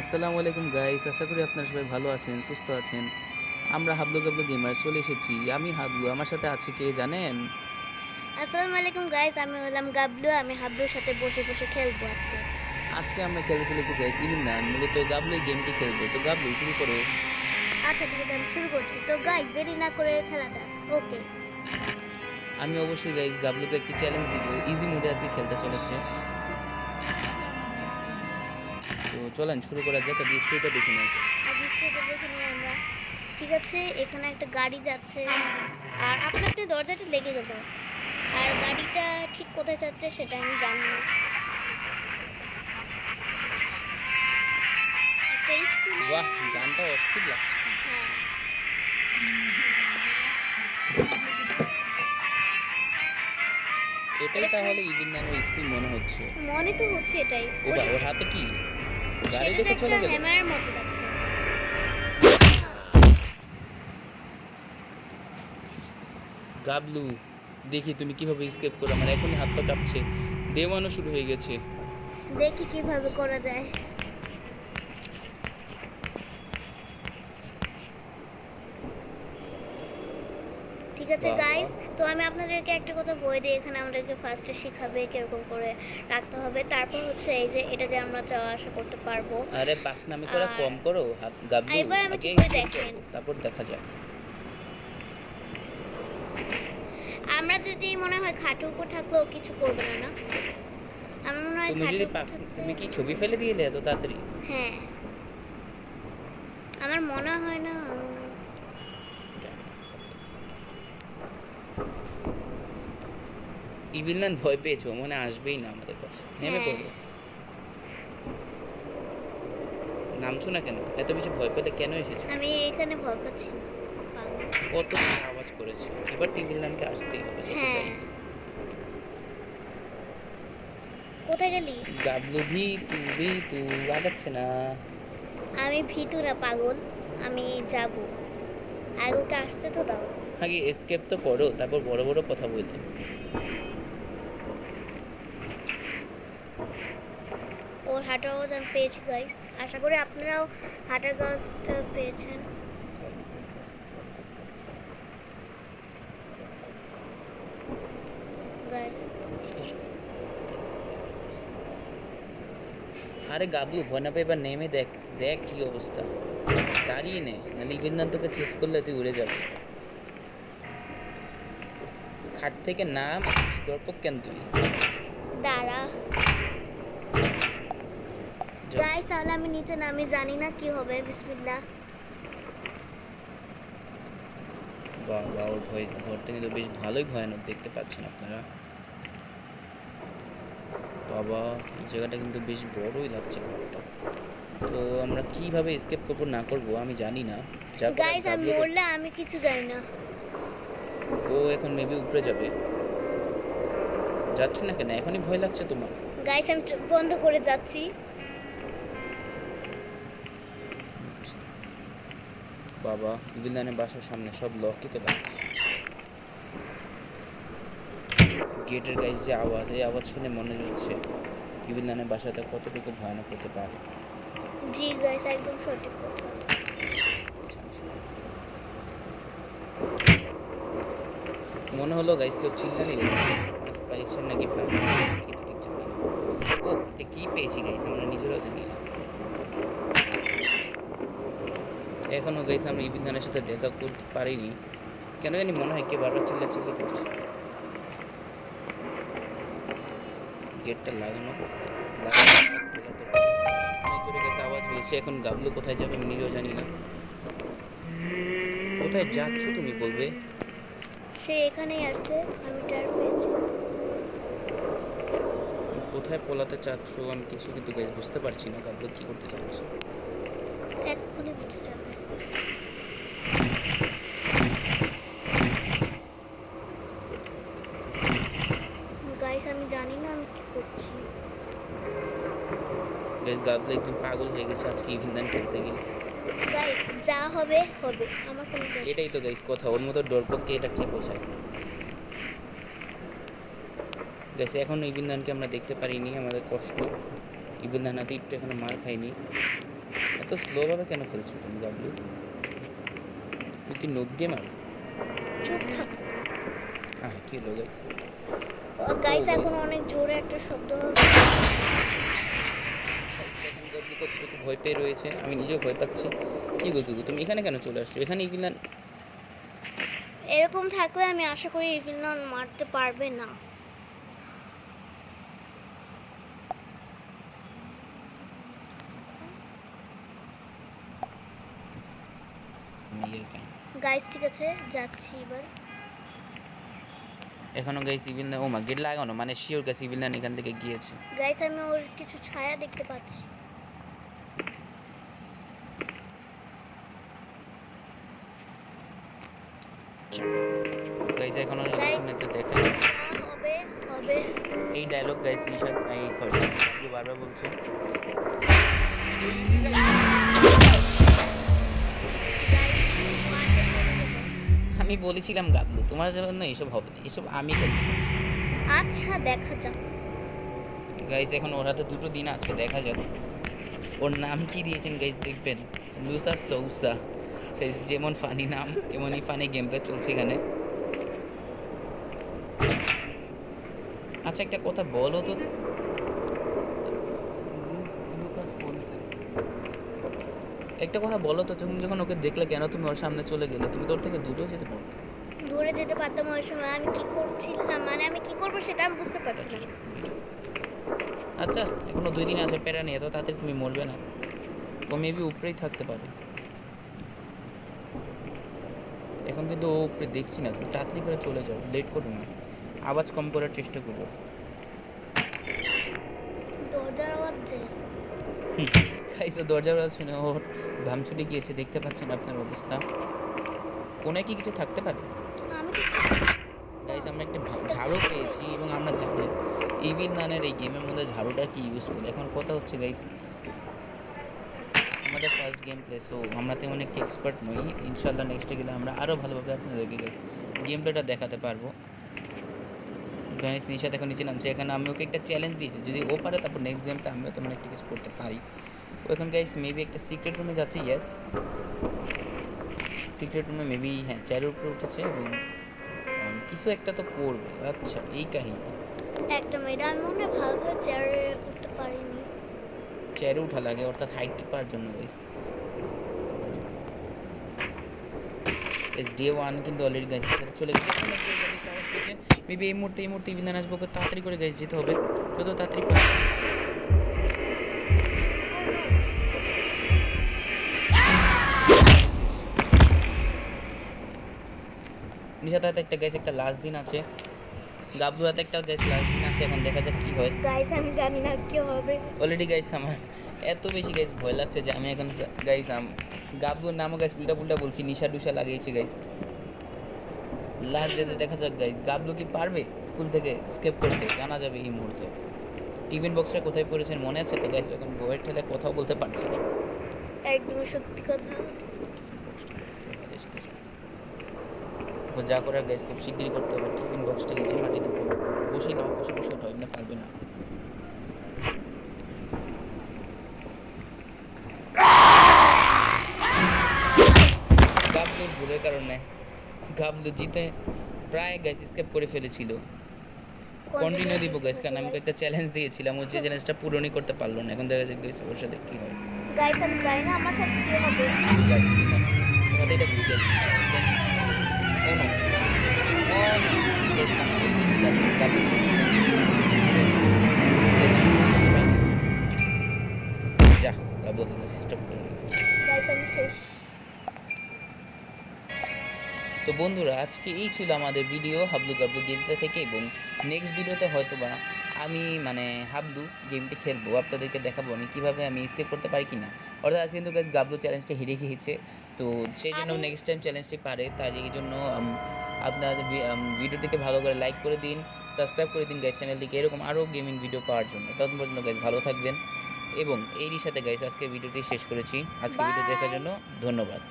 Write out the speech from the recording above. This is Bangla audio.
আসসালামু আলাইকুম গাইস, আশা করি আপনারা সবাই ভালো আছেন, সুস্থ আছেন। আমরা হাবলু গাবলু গেমার চলে এসেছি। আমি হাবলু, আমার সাথে আছে কে জানেন? আসসালামু আলাইকুম গাইস, আমি হলাম গাবলু। আমি হাবলুর সাথে বসে বসে খেলবো আজকে। আজকে আমরা খেলতে চলেছি গাইস ইভিনান। মূলত গাবলু এই গেমটি খেলবে। তো গাবলু শুরু করো। আচ্ছা ঠিক আছে, আমি শুরু করছি। তো গাইস, দেরি না করে খেলা যাক। ওকে। আমি অবশ্যই গাইস গাবলুকে একটি চ্যালেঞ্জ দিব। ইজি মোডে আজকে খেলতে চলেছে। তো চলেন শুরু করা যাক। আগে স্টোরিটা দেখে নেব। আগে স্টেপে দেখে নিই আমরা। ঠিক আছে, এখানে একটা গাড়ি যাচ্ছে। আর আপনার একটা দরজাটা লেগে গেল। আর গাড়িটা ঠিক কোথায় যাচ্ছে সেটা আমি জানি না। একটা স্কুলে। বাহ, গানটা অস্থির লাগছে। হ্যাঁ, এটাই এটা তাহলে ইভিনানের স্কুল মনে হচ্ছে। মনে তো হচ্ছে এটাই। ও বা, ওর হাতে কি? গাড়ি সেটা তো রেখে একটা চলে গেল। হ্যামারের মতো লাগছে। গাবলু, দেখি তুমি কিভাবে স্কেপ করো। আমার এখনই হাত পা কাঁপছে, দেওয়ানো শুরু হয়ে গেছে। দেখি কিভাবে করা যায়। ঠিক আছে বাহ বাহ। গাইস, তো আমি আপনাদেরকে একটা কথা বলে দিই। এখানে আমাদেরকে ফার্স্টে শেখাবে কিরকম করে রাখতে হবে। তারপর হচ্ছে এই যে এটা দিয়ে আমরা যাওয়া আসা করতে পারবো। আরে পাকনামি করা আর কম করো গাবলু, এবার আমি আগে কি করে স্কেপ দেখেন, করো তারপর দেখা যাক। আমরা যদি মনে হয় খাটের উপর থাকলেও কিছু করবে না, না? আমার মনে হয় তুমি খাটের যদি উপর থাকতে। তুমি কি ছবি ফেলে দিয়েলে এত তাড়াতাড়ি? হ্যাঁ, আমার মনে হয় না। ইভিলম্যান ভয় পেয়েছো, মনে আসবেই না আমাদের কাছে। নেমে হ্যাঁ, পড়ো। নামছো না কেন? এত বেশি ভয় পেলে কেন এসেছো? আমি এখানে ভয় পাচ্ছি না। পাগল। কত আওয়াজ করেছে, এবার ইভিলম্যানকে আসতেই হবে যত হ্যাঁ, যাই হোক। কোথায় গেলি? গাবলু ভি তু লাগাচ্ছে না। আমি ভীতু না পাগল, আমি যাব। আগে ওকে আসতে তো দাও। আগে এসকেপ তো করো, তারপর বড় বড় কথা বলতে। ওর হাঁটার আওয়াজ আমি পেয়েছি গাইস। আশা করি আপনারাও হাঁটার আওয়াজটা পেয়েছেন। গাইস, আরে গাবলু, ভয় না পেয়ে এবার নেমে দেখ। দেখ কি অবস্থা। দাঁড়িয়ে নে, নাহলে ইভেন্দান তোকে চেস করলে তুই উড়ে যাবে। খাট থেকে নাম। ডরপক কেন তুই? দাঁড়া। যাও। গাইস, তাহলে আমি নিচে নামি, জানি না কি হবে। বিসমিল্লাহ। বাহ বাহ, ওর ভয় ঘরটা কিন্তু বেশ ভালোই ভয়ানক দেখতে পাচ্ছেন আপনারা। বাবা, এই জায়গাটা কিন্তু বেশ বড়ই লাগছে ঘরটা। তো আমরা কিভাবে এসকেপ করবো না করবো আমি জানি না। যা করার গাইস, আমি গাবলুকে। মরলে আমি কিছু জানি না। ও এখন মেবি উপরে যাবে। যাচ্ছ না কেন? এখনই ভয় লাগছে তোমার? গাইস, আমি চোখ বন্ধ করে যাচ্ছি। বাবা, ইভিলদানের বাসার সামনে সব লকই তো লাগছে। গেটের গাইস যে আওয়াজ, এই আওয়াজ শুনে মনে হচ্ছে ইভিলদানের বাসাটা কতটুকু ভয়ানক হতে পারে। জি গাইস, একদম সঠিক কথা। মনে হলো গাইস কেউ চিল্লানি পাইছেন নাকি পাই ঠিক জানি না। ও, এটা কি পেয়েছি গাইস আমরা নিজেরাও জানি না। এখনো গাইস আমরা ইভিলদানের সাথে দেখা করতে পারিনি। কেন জানি মনে হয় কে বারবার চিল্লাচিল্লি করছে। গেটটা লাগানো লাগানো খোলা তো অনেক জোরে গেছে আওয়াজ হয়েছে। এখন গাবলু কোথায় যাবে আমি নিজেও জানি না। কোথায় যাচ্ছ তুমি বলবে? সে এখানেই আসছে, আমি টার পেয়েছি। তুমি কোথায় পলাতে চাচ্ছ আমি কিছু কিন্তু গাইস বুঝতে পারছি না। গাবলু কি করতে চাচ্ছে? এক্ষুনি বুঝে যাবে। গাইস, আমি জানি না আমি কি করছি। গাইস গাবলু একদম পাগল হয়ে গেছে আজকে ইভিনদান খেলতে গিয়ে। গাইস, যা হবে হবে, আমার কোনো এটাই তো গাইস কথা, ওর মতো ডরপককে এটা কি বোঝায়। গাইস এখনো ইভিনদানকে আমরা দেখতে পারিনি, আমাদের কষ্ট। ইভিনদান হাতে একটু এখনো মার খাইনি। এত স্লোভাবে কেন খেলছো তুমি গাবলু? তুই কি নোব গেমার? চুপ থাকো। হ্যাঁ কি হলো গাইস? Guys guys. এখন অনেক জোরে একটা শব্দ হবে। সেকেন্ড গাবলু কতটুকু ভয় পেয়ে রয়েছে, আমি নিজেও ভয় পাচ্ছি। কি গো গুগু, তুমি এখানে কেন চলে আসছো? এখানে ইভিলান এরকম থাকলে আমি আশা করি ইভিলন মারতে পারবে না। মেয়ের কাহিনী। গাইস ঠিক আছে, যাচ্ছি এবার। এখনো গাইস ইভিলান, ও মা গেট লাগানো, মানে শিওর গাইস ইভিলান এখান থেকে গিয়েছে। গাইস আমি ওর কিছু ছায়া দেখতে পাচ্ছি। গাইস এখনো Guys. সামনে তো দেখা হবে হবে। এই ডায়লগ গাইস নিশা, এই সরি গাবলু বারবার বলছে। আমি বলেছিলাম গাবলু তোমার জন্য এসব হবে না, এসব আমি করব। আচ্ছা দেখা যাক। গাইস এখন ওর হাতে দুটো দিন আছে, দেখা যাক। ওর নাম কি দিয়েছেন গাইস দেখবেন, লুসা সৌসা। গাইস যেমন ফানি নাম তেমনই ফানি গেম প্লে চলছে এখানে। আচ্ছা একটা কথা বলো তো, একটা কথা বলো তো, তুমি যখন ওকে দেখলে কেন তুমি ওর সামনে চলে গেলে? তুমি তো ওর থেকে দূরেও যেতে পারতে। দূরে যেতে পারতাম ওই সময়, আমি কি করছিলাম মানে আমি কি করব সেটা আমি বুঝতে পারছিলাম না। আচ্ছা এখনো 2 দিন আছে, প্যারা নেই, এত তাড়াতাড়ি তুমি মরবে না। ও মেবি উপরেই থাকতে পারে। এখন কিন্তু ও উপরে দেখছি না, তুমি তাড়াতাড়ি করে চলে যাও, লেট করো না, আওয়াজ কম করার চেষ্টা করো। দরজার আওয়াজ যে। গাইস ও দরজার আওয়াজ শুনে ওর ঘাম ছুটে গিয়েছে, দেখতে পাচ্ছেন আপনার অবস্থা। কোনায় কি কিছু থাকতে পারে? আমি তো গাইস আমরা একটা ঝাড়ু পেয়েছি এবং আমরা জানেন ইভিল নানের এই গেমের মধ্যে ঝাড়ুটা কি ইউজফুল। এখন কথা হচ্ছে গাইস আমাদের ফার্স্ট গেম প্লে, সো আমরা তেমন একটা এক্সপার্ট নই। ইনশাল্লাহ নেক্সটে গেলে আমরা আরও ভালোভাবে আপনাদেরকে গাইস গেম প্লেটা দেখাতে পারবো। গাইস নিশাত এখন নিচে নামছে, এখানে আমি ওকে একটা চ্যালেঞ্জ দিয়েছি, যদি ও পারে তারপর নেক্সট গেমতে আমিও তেমন একটা কিছু করতে পারি। ও এখন গাইস মেবি একটা সিক্রেট রুমে যাচ্ছে, ইয়েস সিক্রেট রুমে মেবি, হ্যাঁ চেয়ারের উপরে উঠেছে এবং কিছু একটা তো করবে। আচ্ছা এই কাহিনী। একটা মেয়েটা আমি মনে হয় ভালোভাবে চেয়ারে উঠতে পারিনি। চেয়ারে উঠা লাগে, অর্থাৎ হাইট টিপার জন্য গাইস। এস ডে 1 কিন্তু অলরেডি গাইস চলে গেছে। মেবি এই মুহূর্তে ইভিনান আসবো, ওকে তাড়াতাড়ি করে গাইস যেতে হবে, যত তাড়াতাড়ি পারে। নিশাত হাতে একটা গাইস একটা লাস্ট দিন আছে, গাবলুর হাতে একটা গাইস লাস্ট দিন আছে, এখন দেখা যাক কি হয়। গাইস আমি জানি না কি হবে। অলরেডি গাইস আমার এত বেশি গাইস ভয় লাগছে যে আমি এখন গাইস গাবলুর নামও গাইস উল্টা পুল্টা বলছি, নিশা ডুসা লাগিয়েছি গাইস। লাস্ট যেতে দেখা যাক গাইস গাবলু কি পারবে স্কুল থেকে স্কেপ করতে, জানা যাবে এই মুহূর্তে। টিফিন বক্সটা কোথায় পড়েছেন মনে আছে তো গাইস? এখন বইয়ের ঠেলে কথাও বলতে পারছি না। একদম সত্যি কথা। ও যা করার গাইস খুব শিগগিরই করতে হবে। টিফিন বক্সটাকে যে মাটিতে পড়ে বসে নাও, বসে বসে ওঠাও, এমনি পারবে না। গাবলুর ভুলের কারণে গাবলু জিতে প্রায় গাইস স্কেপ করে ফেলেছিল। কন্টিনিউ দিব গাইস, কারণ আমি একটা চ্যালেঞ্জ দিয়েছিলাম, ও যে চ্যালেঞ্জটা পূরণই করতে পারলো না। এখন দেখা যাক গাইস ওর সাথে কি হয়। গাইস আমি জানি না আমার সাথে কি হবে। গাইস তোমাদের এটা ভুল গেছে। ও নো ও গাইস আমি করে দিয়েছি গাবলু। যা গাবলু স্টপ করে দিয়েছি। গাইস আমি শেষ। তো বন্ধুরা আজকে এই ছিল আমাদের ভিডিও হাবলু গাবলু গেমটা থেকে, এবং নেক্সট ভিডিওতে হয়তো বা আমি মানে হাবলু গেমটি খেলবো, আপনাদেরকে দেখাবো আমি কীভাবে আমি স্কেপ করতে পারি কি না। অর্থাৎ আজকে কিন্তু গাইস গাবলু চ্যালেঞ্জটা হেরে গিয়েছে, তো সেই জন্য নেক্সট টাইম চ্যালেঞ্জটি পারে, তার এই জন্য আপনার ভিডিওটিকে ভালো করে লাইক করে দিন, সাবস্ক্রাইব করে দিন গাইস চ্যানেলটিকে, এরকম আরও গেমিং ভিডিও পাওয়ার জন্য। ততক্ষণ পর্যন্ত গাইস ভালো থাকবেন, এবং এরই সাথে গাইস আজকে ভিডিওটি শেষ করেছি। আজকে ভিডিও দেখার জন্য ধন্যবাদ।